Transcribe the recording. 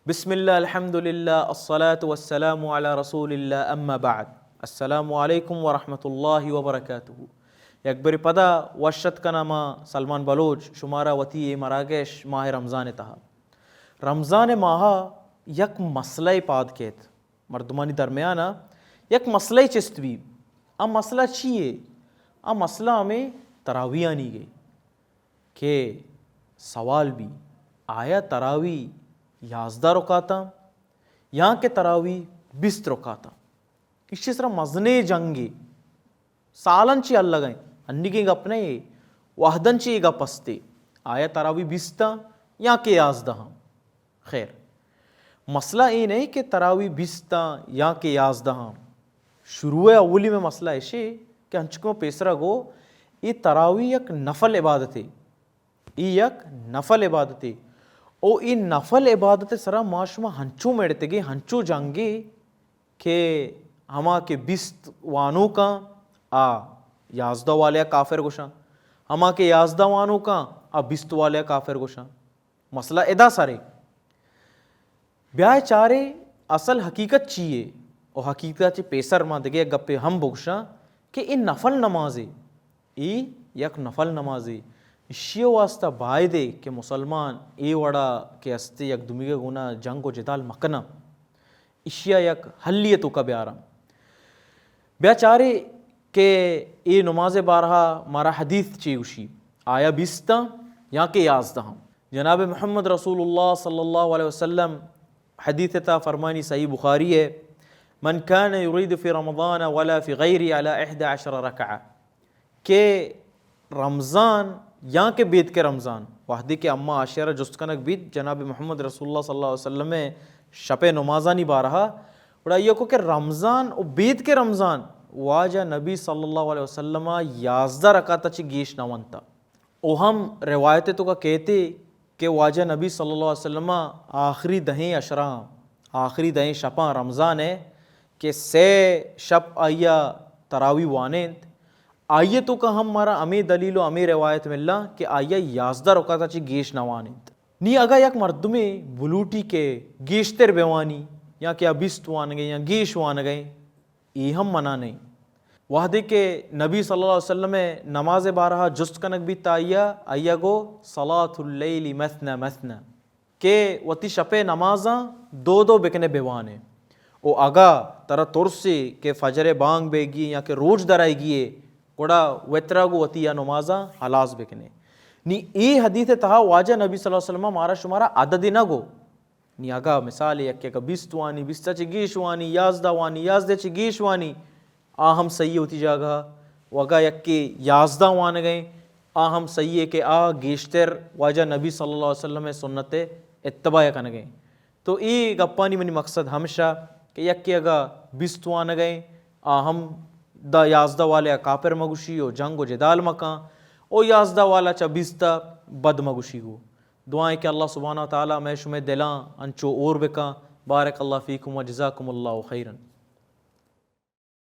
بسم اللہ الحمد للہ الصلاۃ والسلام علی رسول اللہ اما بعد السلام علیکم ورحمۃ اللہ وبرکاتہ. یکبر پدا وشت کا نامہ سلمان بلوچ شمارہ وتی مراکش ماہ رمضان تہا. رمضان ماہ یک مسئلہ پاد کیت مردمانی درمیانہ یک مسئلہ چست بھی. آ مسئلہ چیئے؟ آ مسئلہ ہمیں تراویح آنی گئی کہ سوال بھی آیا تراویح 11 رکعتاں یہاں کے تراویح 20 رکعتاں. اسی طرح مزنے جنگی سالن چی اللہ گئیں انی کے گپنے وحدن چی گا پستے آیا تراویح 20 تاں یہاں کے 11. خیر مسئلہ یہ نہیں کہ تراویح 20 تاں یہاں کے 11. شروع اولی میں مسئلہ ایشے کہ ہنچکوں پیسرا گو یہ تراویح یک نفل عبادت ہے. یہ یک نفل عبادت ہے او این نفل عبادت سرا معاشمہ ہنچو میڑتے گے ہنچو جانگے کہ ہما کے 20 وانوں کا 11 والے کافر گوشاں ہما کے 11 وانوں کا 20 والے کافر گوشاں. مسئلہ ادا سارے بیائے چارے اصل حقیقت چیئے او حقیقت چی پیسر ماں دگے گپے ہم بگشاں کہ این نفل نمازے ای یک نفل نمازے اشیاء واسطہ بائدے کہ مسلمان ای وڑا کہ استے یک دمیگہ گونا جنگ و جدال مکنا اشیاء یک حلیتو کا بیارم بیاچارے کہ ای نماز بارہا مارا حدیث چیوشی آیا 20 تاں یا کہ 11. جناب محمد رسول اللہ صلی اللہ علیہ وسلم حدیث تا فرمانی صحیح بخاری ہے من کان یرید فی رمضان ولا فی غیری علی 11 رکعہ کہ رمضان یہاں کے بیت کے رمضان وحدی کے اما عاشرہ جست کنک بیت جناب محمد رسول اللہ صلی اللہ علیہ وسلم میں شپ نمازانی بارہا بڑا یہ کو کہ رمضان و بیت کے رمضان واجہ نبی صلی اللہ علیہ وسلم 11 رکعت چی گیش نوانتا. او ہم روایت تو کا کہتے کہ واجہ نبی صلی اللہ علیہ وسلم آخری دہیں اشراں آخری دہیں شپاں رمضان ہے کہ 6 شپ آیا تراویح وانند آئیے تو کہ ہم مارا امی دلیل و امی روایت ملا کہ آئیے 11 رکعت چی گیش نوانند نی اگا یک مردمی بلوٹی کے گیشتر بیوانی یا کہ 20 وان گئے یا گیش وان گئے ای ہم منع نہیں. وحدے کہ نبی صلی اللہ علیہ وسلم نماز بارہا جست کنک بھی آئیا گو صلاۃ اللیل مثنى مثنى کہ وتی شپے نمازاں 2 بکنے بیوانے او اگا ترا ترسی کہ فجر بانگ بے گی یا کہ روج درائے گیے گوڑا ویترا گو وتی یا نمازاں حلاس بکنے نی ای حدیث تہا واجہ نبی صلی اللہ علیہ وسلم مارا شمارا عدد نہ گو نی اگا مثال یک کہ 20 وانی 20 چی گیش وانی 11 وانی 11 چی گیش وانی ہم صحیح ہوتی جاگا وگا یک کہ 11 وان گئیں ہم صحیح ہے کہ گیشتر واجہ نبی صلی اللہ علیہ وسلم سنت اتباع کن گئیں. تو ای گپانی منی مقصد ہمشہ کہ یک کہ اگا 20 وان گئیں ہم دا 11 والے کافر مگوشی او جنگ و جدال مکاں او 11 والا چا 20 تا بد مگوشی گو. دعائیں کہ اللہ سبحانہ وتعالیٰ میں شمع دلاں انچو اور بکاں. بارک اللہ فیکم و جزاکم اللہ خیراً.